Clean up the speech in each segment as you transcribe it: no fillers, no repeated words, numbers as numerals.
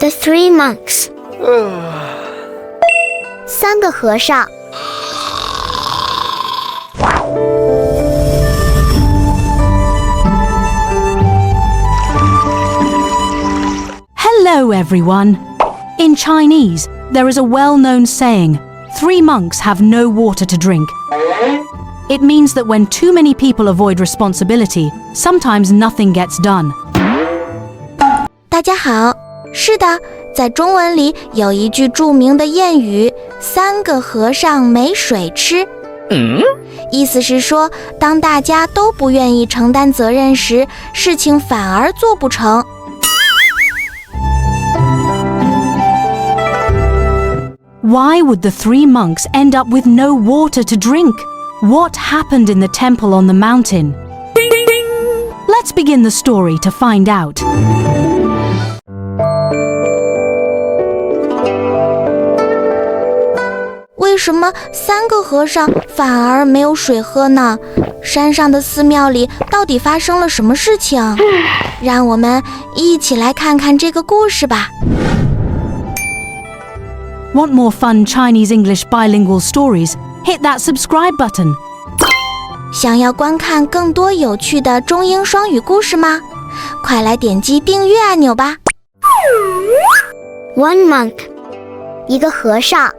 The Three Monks 三个和尚。Hello everyone. In Chinese, there is a well-known saying, 3 monks have no water to drink. It means that when too many people avoid responsibility, sometimes nothing gets done. 大家好，是的，在中文里有一句著名的谚语，三个和尚没水吃。意思是说，当大家都不愿意承担责任时，事情反而做不成。Why would the 3 monks end up with no water to drink? What happened in the temple on the mountain? Let's begin the story to find out. 为什么三个和尚反而没有水喝呢？山上的寺庙里到底发生了什么事情？让我们一起来看看这个故事吧。Want more fun Chinese-English bilingual stories? Hit that subscribe button. 想要观看更多有趣的中英双语故事吗？快来点击订阅按钮吧。One monk 一个和尚。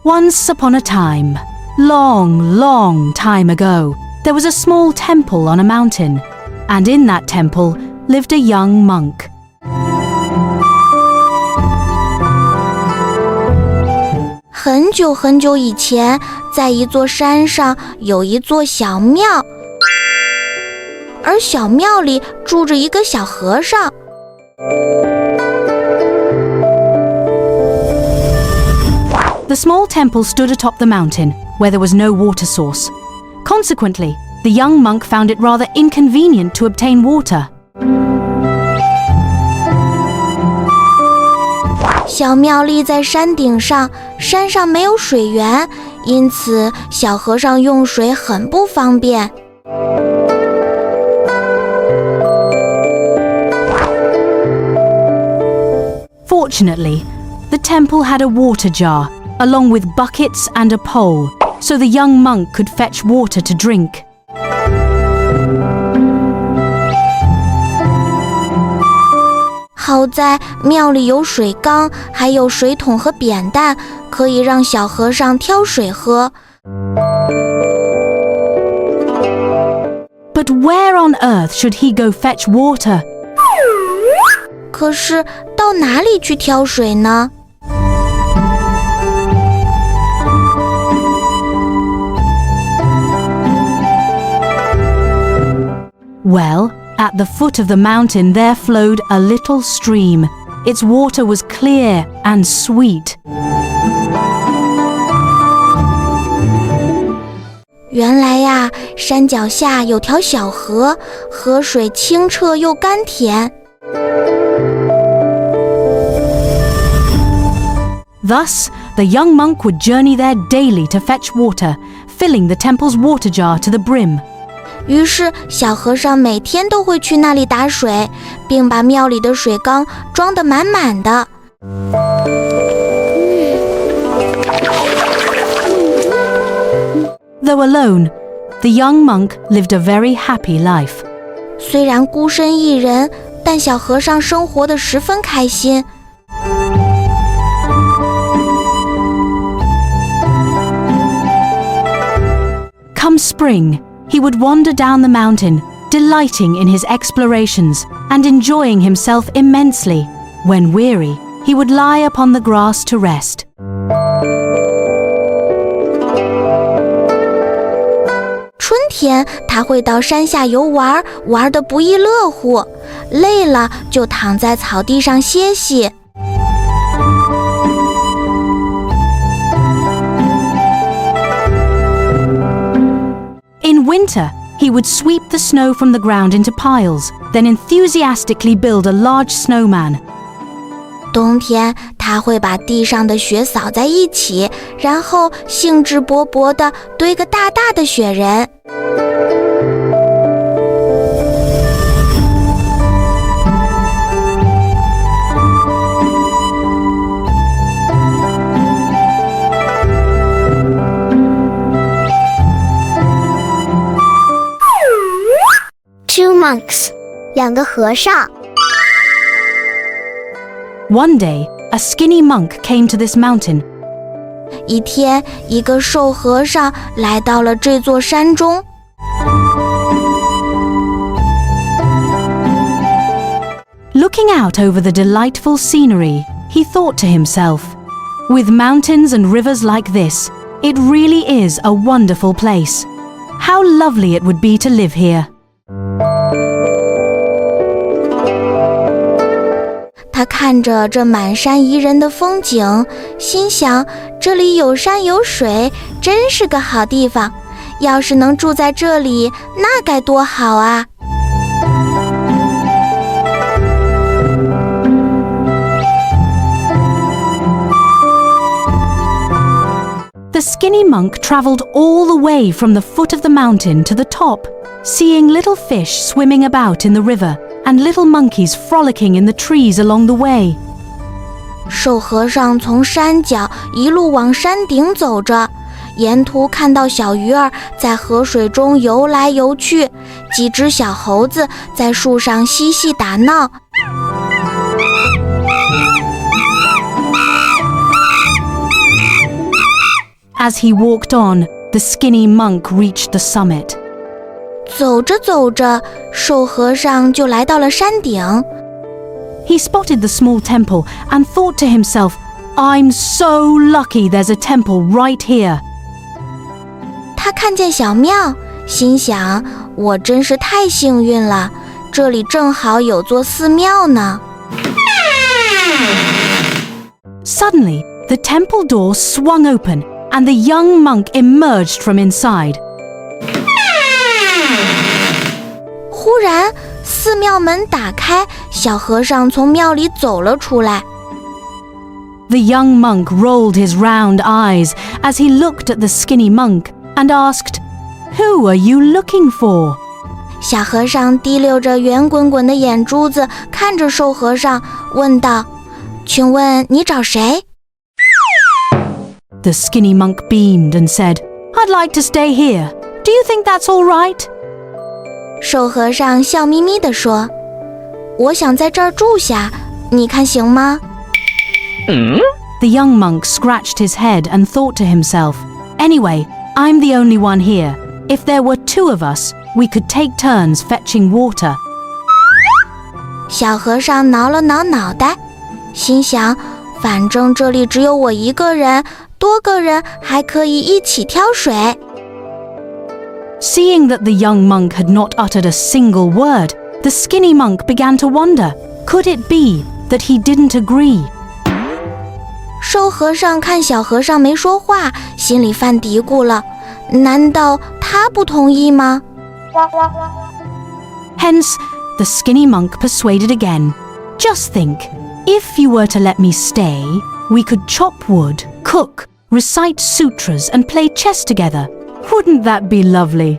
Once upon a time, long, long time ago, there was a small temple on a mountain, and in that temple lived a young monk. 很久很久以前，在一座山上有一座小庙，而小庙里住着一个小和尚。The small temple stood atop the mountain, where there was no water source. Consequently, the young monk found it rather inconvenient to obtain water. 小庙立在山顶上，山上没有水源，因此小和尚用水很不方便。Fortunately, the temple had a water jar, along with buckets and a pole, so the young monk could fetch water to drink. 好在庙里有水缸，还有水桶和扁担，可以让小和尚挑水喝。But where on earth should he go fetch water? 可是到哪里去挑水呢Well, at the foot of the mountain there flowed a little stream. Its water was clear and sweet. 原来呀，山脚下有条小河，河水清澈又甘甜。Thus, the young monk would journey there daily to fetch water, filling the temple's water jar to the brim. 于是小和尚每天都会去那里打水，并把庙里的水缸装得满满的。Though alone, the young monk lived a very happy life. 虽然孤身一人，但小和尚生活得十分开心。Come spring, he would wander down the mountain, delighting in his explorations and enjoying himself immensely. When weary, he would lie upon the grass to rest. 春天，他会到山下游玩，玩得不亦乐乎。累了就躺在草地上歇息。In winter, he would sweep the snow from the ground into piles, then enthusiastically build a large snowman. 冬天，他会把地上的雪扫在一起，然后兴致勃勃地堆个大大的雪人。monks, 两个和尚。One day, a skinny monk came to this mountain. 一天，一个瘦和尚来到了这座山中。Looking out over the delightful scenery, he thought to himself, "With mountains and rivers like this, it really is a wonderful place. How lovely it would be to live here." 他看着这满山宜人的风景，心想这里有山有水，真是个好地方。要是能住在这里，那该多好啊！The skinny monk traveled all the way from the foot of the mountain to the top, seeing little fish swimming about in the river and little monkeys frolicking in the trees along the way. 瘦和尚从山脚一路往山顶走着，沿途看到小鱼儿在河水中游来游去，几只小猴子在树上嬉戏打闹。As he walked on, the skinny monk reached the summit. 走着走着，瘦和尚就来到了山顶。He spotted the small temple and thought to himself, "I'm so lucky there's a temple right here." 他看见小庙，心想：我真是太幸运了，这里正好有座寺庙呢。Suddenly, the temple door swung open and the young monk emerged from inside. 忽然，寺庙门打开，小和尚从庙里走了出来。The young monk rolled his round eyes as he looked at the skinny monk and asked, "Who are you looking for?" 小和尚滴溜着圆滚滚的眼珠子看着瘦和尚，问道：“请问你找谁？” The skinny monk beamed and said, "I'd like to stay here. Do you think that's all right?" 瘦和尚笑眯眯地说：“我想在这儿住下，你看行吗？” The young monk scratched his head and thought to himself, "Anyway, I'm the only one here. If there were two of us, we could take turns fetching water." 小和尚挠了挠脑袋，心想：反正这里只有我一个人，多个人还可以一起挑水。Seeing that the young monk had not uttered a single word, the skinny monk began to wonder, could it be that he didn't agree? 瘦和尚看小和尚没说话，心里犯嘀咕了，难道他不同意吗？ Hence, the skinny monk persuaded again. Just think, if you were to let me stay, we could chop wood, cook, recite sutras and play chess together. Wouldn't that be lovely?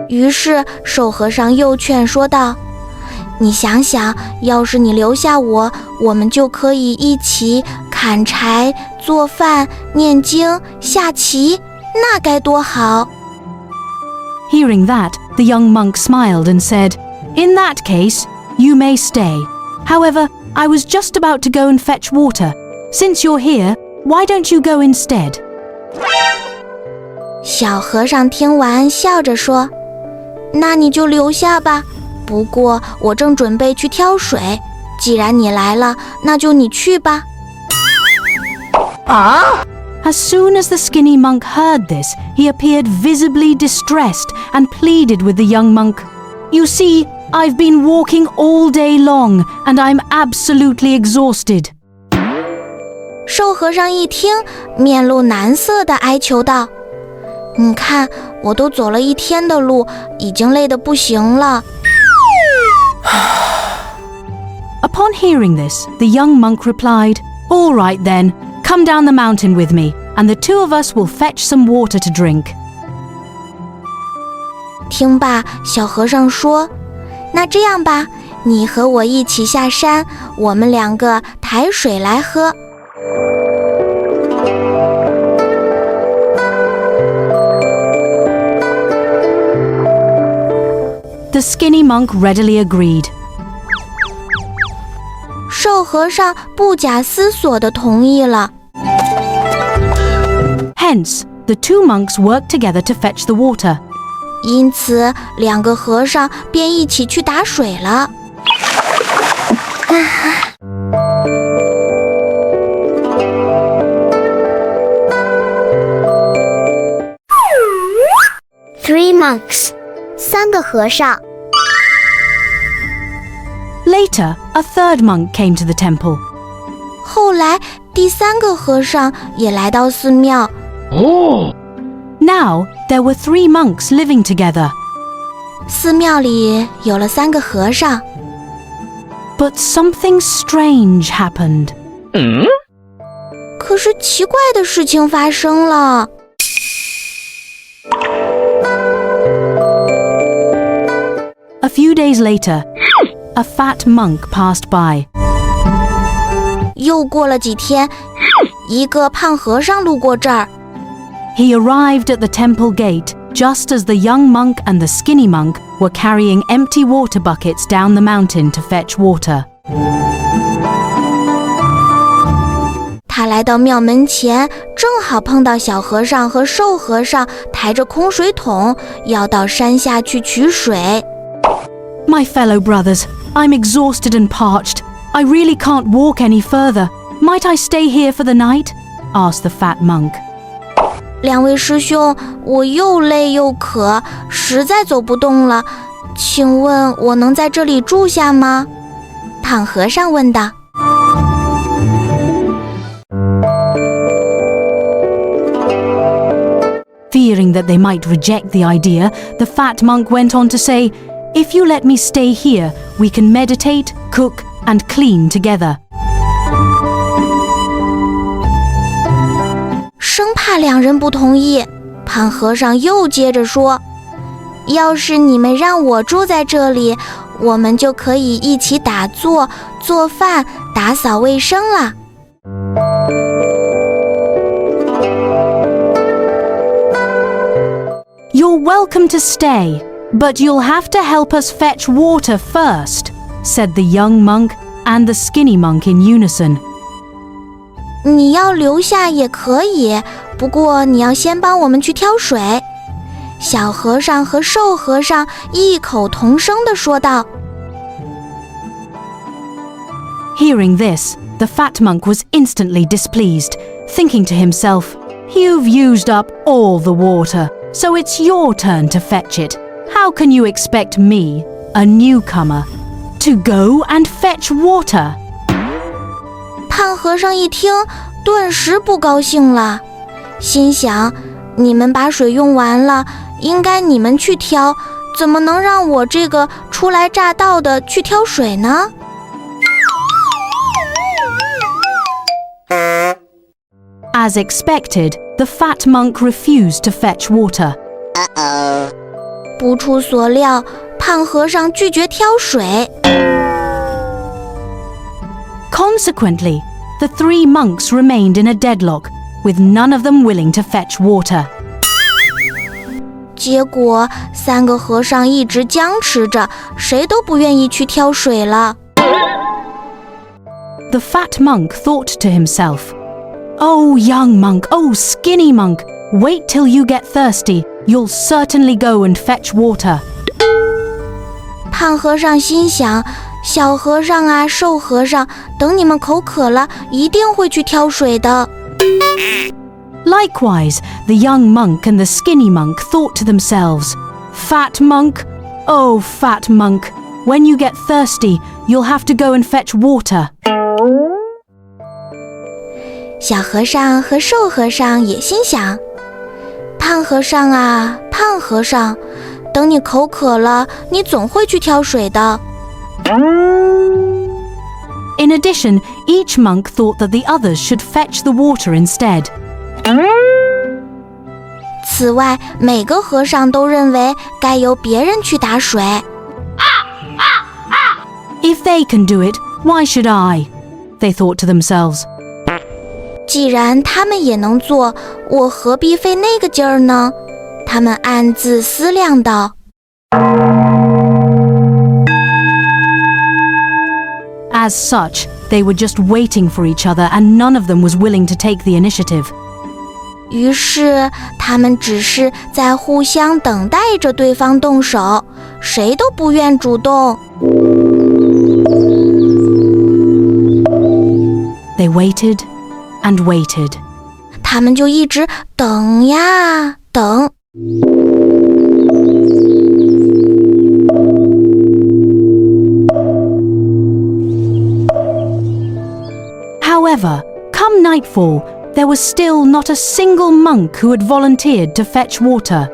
于是瘦和尚又劝说道：“你想想，要是你留下我，我们就可以一起砍柴、做饭、念经、下棋，那该多好！” Hearing that, the young monk smiled and said, "In that case, you may stay. However, I was just about to go and fetch water. Since you're here, why don't you go instead?" 小和尚听完笑着说：“那你就留下吧。不过我正准备去挑水，既然你来了，那就你去吧。” As soon as the skinny monk heard this, he appeared visibly distressed and pleaded with the young monk. "You see, I've been walking all day long, and I'm absolutely exhausted." 瘦和尚一听，面露难色地哀求道：“你看，我都走了一天的路，已经累得不行了。” Upon hearing this, the young monk replied, "All right then, come down the mountain with me, and the two of us will fetch some water to drink." 听罢，小和尚说：“那这样吧，你和我一起下山，我们两个抬水来喝。” The skinny monk readily agreed. 瘦和尚不假思索地同意了。Hence, the two monks worked together to fetch the water. 因此，两个和尚便一起去打水了。Three monks. 三个和尚。Later, a third monk came to the temple. 后来，第三个和尚也来到寺庙。Now, there were 3 monks living together. 寺庙里有了3个和尚。But something strange happened. 可是奇怪的事情发生了。A few days later, a fat monk passed by. 又过了几天，一个胖和尚路过这儿。He arrived at the temple gate just as the young monk and the skinny monk were carrying empty water buckets down the mountain to fetch water. 他来到庙门前，正好碰到小和尚和瘦和尚抬着空水桶，要到山下去取水。My fellow brothers, I'm exhausted and parched. I really can't walk any further. Might I stay here for the night? Asked the fat monk. 两位师兄，我又累又渴，实在走不动了，请问我能在这里住下吗？胖和尚问道。Fearing that they might reject the idea, the fat monk went on to say, If you let me stay here, we can meditate, cook, and clean together. 生怕两人不同意，胖和尚又接着说，要是你们让我住在这里，我们就可以一起打坐、做饭、打扫卫生了。You're welcome to stay, but you'll have to help us fetch water first, said the young monk and the skinny monk in unison. 你要留下也可以，不过你要先帮我们去挑水。小和尚和瘦和尚异口同声地说道。Hearing this, the fat monk was instantly displeased, thinking to himself, You've used up all the water, so it's your turn to fetch it. How can you expect me, a newcomer, to go and fetch water? 胖和尚一听，顿时不高兴了，心想，你们把水用完了，应该你们去挑，怎么能让我这个初来乍到的去挑水呢？ As expected, the fat monk refused to fetch water. 不出所料，胖和尚拒绝挑水。Consequently, the 3 monks remained in a deadlock, with none of them willing to fetch water. 结果3个和尚一直僵持着，谁都不愿意去挑水了。The fat monk thought to himself, Oh, young monk, oh, skinny monk, wait till you get thirsty. You'll certainly go and fetch water. 胖和尚心想，小和尚啊，瘦和尚，等你们口渴了，一定会去挑水的。Likewise, the young monk and the skinny monk thought to themselves, Fat monk, oh, fat monk, when you get thirsty, you'll have to go and fetch water. 小和尚和瘦和尚也心想，胖和尚啊，胖和尚，等你口渴了，你总会去挑水的。In addition, each monk thought that the others should fetch the water instead. 此外，每个和尚都认为该由别人去打水。If they can do it, why should I? They thought to themselves. 既然他们也能做，我何必费那个劲儿呢？他们暗自思量道。As such, they were just waiting for each other and none of them was willing to take the initiative. 于是他们只是在互相等待着对方动手，谁都不愿主动。They waited and waited. 他们就一直等呀等。However, come nightfall, there was still not a single monk who had volunteered to fetch water.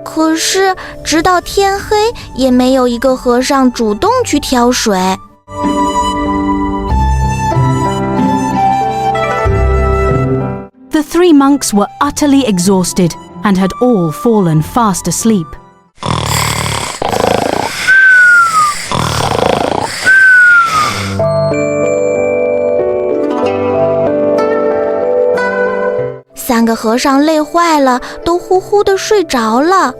可是直到天黑，也没有一个和尚主动去挑水。The 3 monks were utterly exhausted and had all fallen fast asleep. 3个和尚累坏了，都呼呼地睡着了。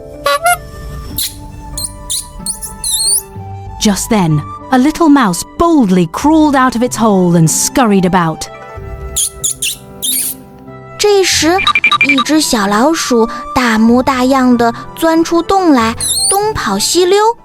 Just then, a little mouse boldly crawled out of its hole and scurried about. 这时，一只小老鼠大模大样地钻出洞来，东跑西溜。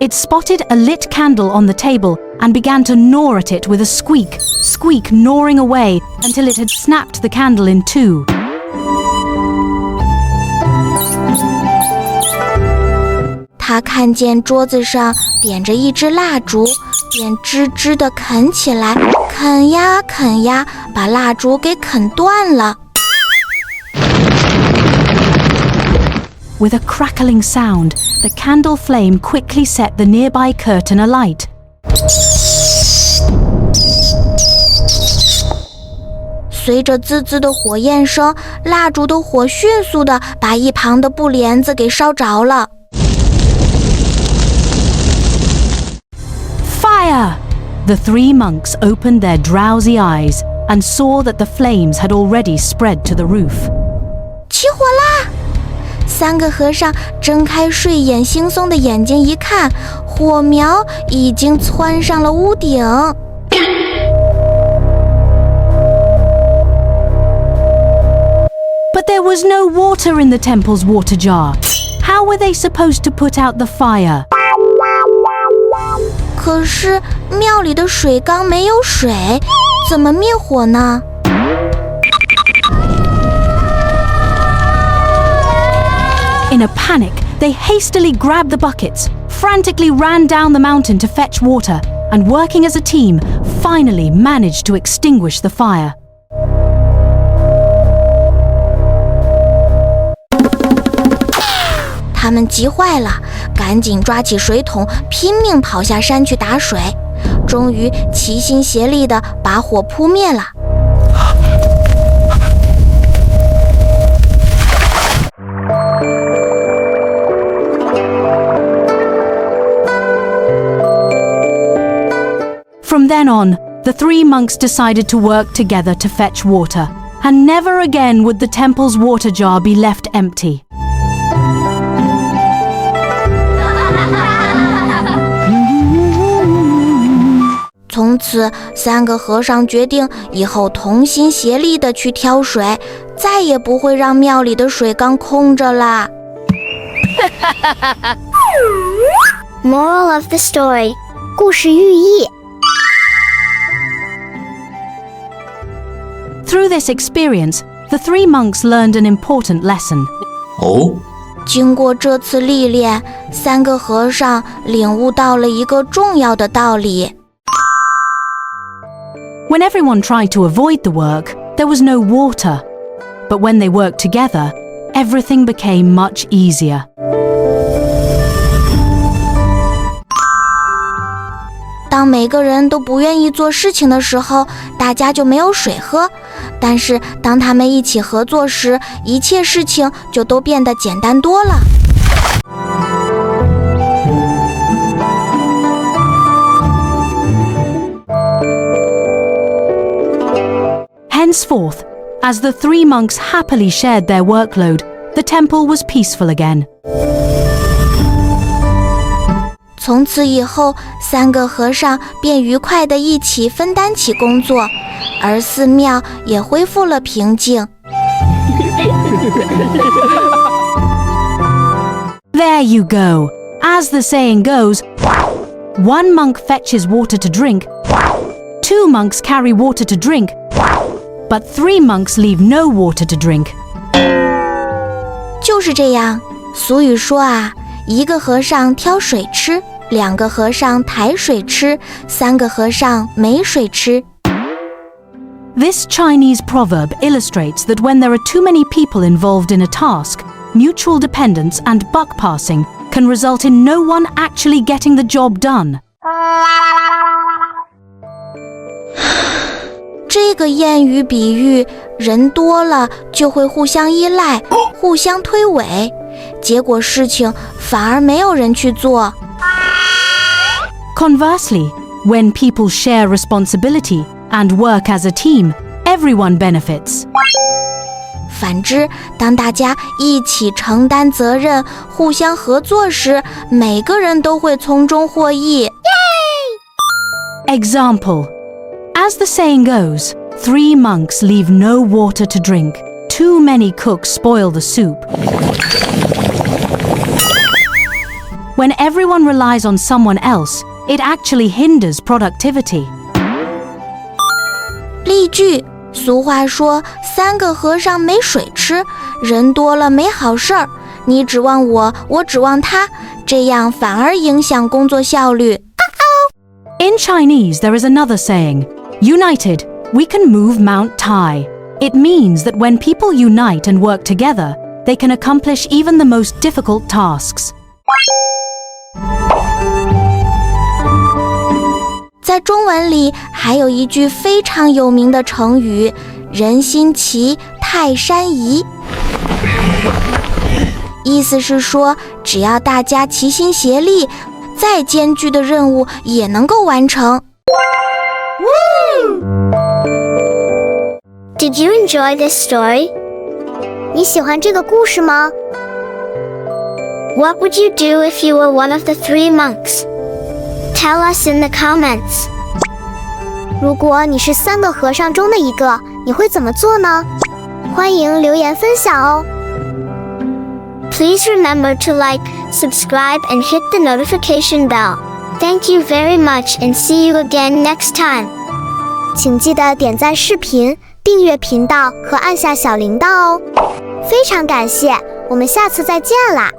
It spotted a lit candle on the table and began to gnaw at it with a squeak, gnawing away until it had snapped the candle in 2. 他看见桌子上点着一支蜡烛，便吱吱地啃起来，啃呀啃呀，把蜡烛给啃断了。With a crackling sound, the candle flame quickly set the nearby curtain alight. 随着滋滋的火焰声，蜡烛的火迅速地把一旁的布帘子给烧着了。Fire! The 3 monks opened their drowsy eyes and saw that the flames had already spread to the roof. 起火啦！3个和尚睁开睡眼惺忪的眼睛一看，火苗已经窜上了屋顶。But there was no water in the temple's water jar. How were they supposed to put out the fire? 可是庙里的水缸没有水，怎么灭火呢？ In a panic, they hastily grabbed the buckets, frantically ran down the mountain to fetch water, and working as a team, finally managed to extinguish the fire. 他们急坏了，赶紧抓起水桶，拼命跑下山去打水，终于齐心协力地把火扑灭了。From then on, the 3 monks decided to work together to fetch water, and never again would the temple's water jar be left empty. 从此，3个和尚决定以后同心协力地去挑水，再也不会让庙里的水缸空着啦。Moral of the story. 故事寓意。Through this experience, the 3 monks learned an important lesson. 经过这次历练，3个和尚领悟到了一个重要的道理。When everyone tried to avoid the work, there was no water. But when they worked together, everything became much easier. 当每个人都不愿意做事情的时候，大家就没有水喝。但是当他们一起合作时，一切事情就都变得简单多了。Henceforth, as the 3 monks happily shared their workload, the temple was peaceful again. 从此以后，3个和尚便愉快地一起分担起工作，而寺庙也恢复了平静。There you go. As the saying goes, one monk fetches water to drink, 2 monks carry water to drink, but 3 monks leave no water to drink. 就是这样，俗语说啊，1个和尚挑水吃，2个和尚抬水吃，3个和尚没水吃。This Chinese proverb illustrates that when there are too many people involved in a task, mutual dependence and buck passing can result in no one actually getting the job done. 这个谚语比喻人多了就会互相依赖，互相推诿，结果事情反而没有人去做。Conversely, when people share responsibility and work as a team, everyone benefits. 反之，当大家一起承担责任，互相合作时，每个人都会从中获益。Example: As the saying goes, 3 monks leave no water to drink. Too many cooks spoil the soup. When everyone relies on someone else, it actually hinders productivity. 例句：俗话说，3个和尚没水吃，人多了没好事儿。你指望我，我指望他，这样反而影响工作效率。In Chinese, there is another saying, United, we can move Mount Tai. It means that when people unite and work together, they can accomplish even the most difficult tasks. 在中文里还有一句非常有名的成语，人心齐，泰山移。意思是说，只要大家齐心协力，再艰巨的任务也能够完成。Did you enjoy this story? 你喜欢这个故事吗？ What would you do if you were one of the 3 monks? Tell us in the comments. 如果你是3个和尚中的一个，你会怎么做呢？欢迎留言分享哦。Please remember to like, subscribe, and hit the notification bell. Thank you very much and see you again next time. 请记得点赞视频、订阅频道和按下小铃铛哦。非常感谢，我们下次再见啦。